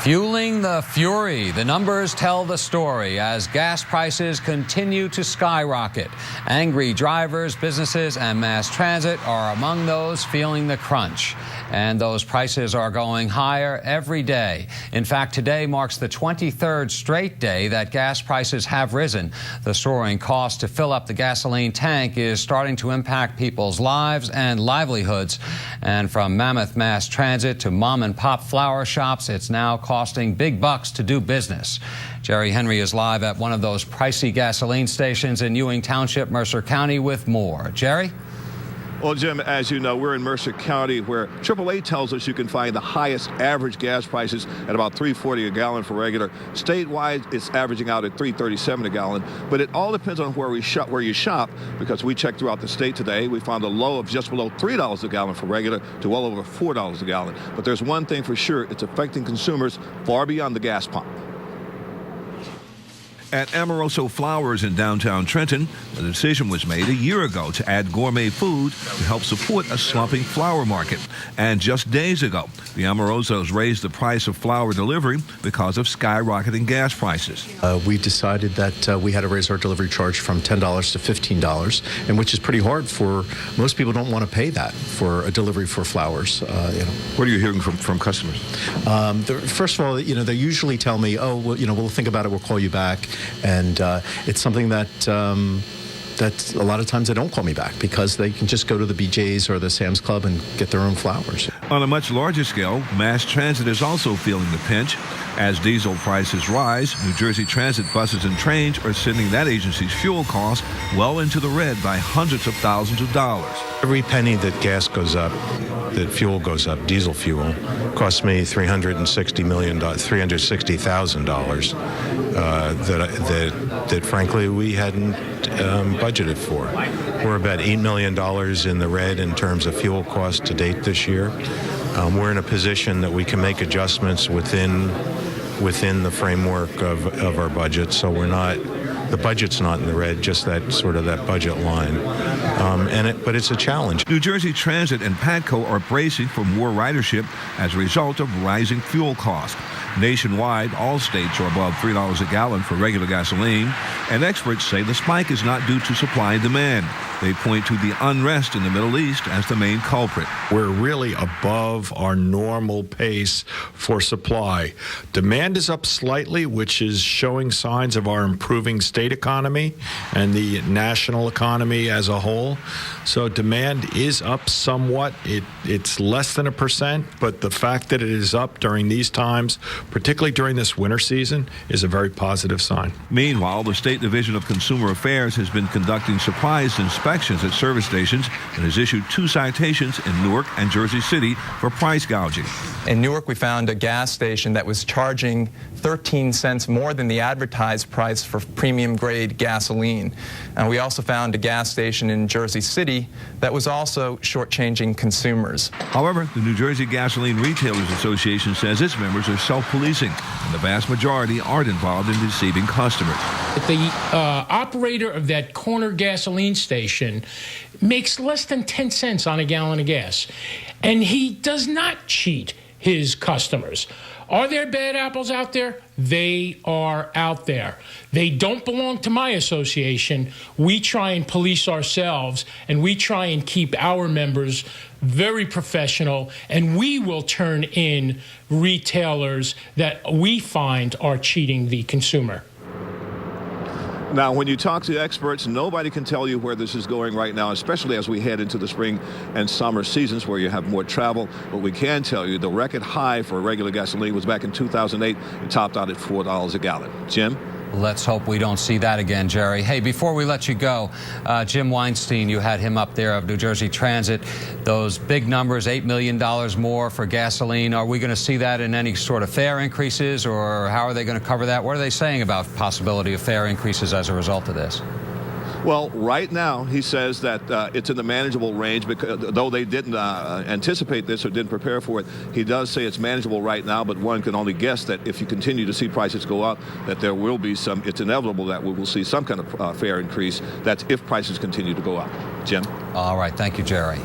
Fueling the fury. The numbers tell the story as gas prices continue to skyrocket. Angry drivers, businesses, and mass transit are among those feeling the crunch. And those prices are going higher every day. In fact, today marks the 23rd straight day that gas prices have risen. The soaring cost to fill up the gasoline tank is starting to impact people's lives and livelihoods. And from mammoth mass transit to mom-and-pop flower shops, it's now costing big bucks to do business. Jerry Henry is live at one of those pricey gasoline stations in Ewing Township, Mercer County, with more. Jerry? Well, Jim, as you know, we're in Mercer County, where AAA tells us you can find the highest average gas prices at about $3.40 a gallon for regular. Statewide, it's averaging out at $3.37 a gallon. But it all depends on where you shop, because we checked throughout the state today. We found a low of just below $3 a gallon for regular to well over $4 a gallon. But there's one thing for sure: it's affecting consumers far beyond the gas pump. At Amoroso Flowers in downtown Trenton, the decision was made a year ago to add gourmet food to help support a slumping flower market. And just days ago, the Amorosos raised the price of flower delivery because of skyrocketing gas prices. We decided that we had to raise our delivery charge from $10 to $15, and which is pretty hard for most people. Don't want to pay that for a delivery for flowers. What are you hearing from customers? First of all, they usually tell me, "Oh, well, we'll think about it. We'll call you back." And it's something that a lot of times they don't call me back because they can just go to the BJ's or the Sam's Club and get their own flowers. On a much larger scale, mass transit is also feeling the pinch. As diesel prices rise, New Jersey Transit buses and trains are sending that agency's fuel costs well into the red by hundreds of thousands of dollars. Every penny that gas goes up, that fuel goes up, diesel fuel, costs me $360,000 that frankly we hadn't budgeted for. We're about $8 million in the red in terms of fuel costs to date this year. We're in a position that we can make adjustments within the framework of our budget, so the budget's not in the red, just that budget line. But it's a challenge. New Jersey Transit and PATCO are bracing for more ridership as a result of rising fuel costs. Nationwide, all states are above $3 a gallon for regular gasoline, and experts say the spike is not due to supply and demand. They point to the unrest in the Middle East as the main culprit. We're really above our normal pace for supply. Demand is up slightly, which is showing signs of our improving state economy and the national economy as a whole. So demand is up somewhat. It's less than 1%, but the fact that it is up during these times, particularly during this winter season, is a very positive sign. Meanwhile, the State Division of Consumer Affairs has been conducting surprise inspections at service stations and has issued 2 citations in Newark and Jersey City for price gouging. In Newark, we found a gas station that was charging 13 cents more than the advertised price for premium grade gasoline. And we also found a gas station in Jersey City that was also shortchanging consumers. However, the New Jersey Gasoline Retailers Association says its members are self-policing, and the vast majority aren't involved in deceiving customers. The operator of that corner gasoline station makes less than 10 cents on a gallon of gas, and he does not cheat his customers. Are there bad apples out there? They are out there. They don't belong to my association. We try and police ourselves, and we try and keep our members very professional, and we will turn in retailers that we find are cheating the consumer. Now, when you talk to experts, nobody can tell you where this is going right now, especially as we head into the spring and summer seasons where you have more travel. But we can tell you the record high for regular gasoline was back in 2008. It topped out at $4 a gallon. Jim? Let's hope we don't see that again, Jerry. Hey, before we let you go, Jim Weinstein, you had him up there of New Jersey Transit. Those big numbers, $8 million more for gasoline. Are we going to see that in any sort of fare increases, or how are they going to cover that? What are they saying about possibility of fare increases as a result of this? Well, right now, he says that it's in the manageable range, because though they didn't anticipate this or didn't prepare for it, he does say it's manageable right now, but one can only guess that if you continue to see prices go up, that there will be it's inevitable that we will see some kind of fare increase. That's if prices continue to go up. Jim? All right. Thank you, Jerry.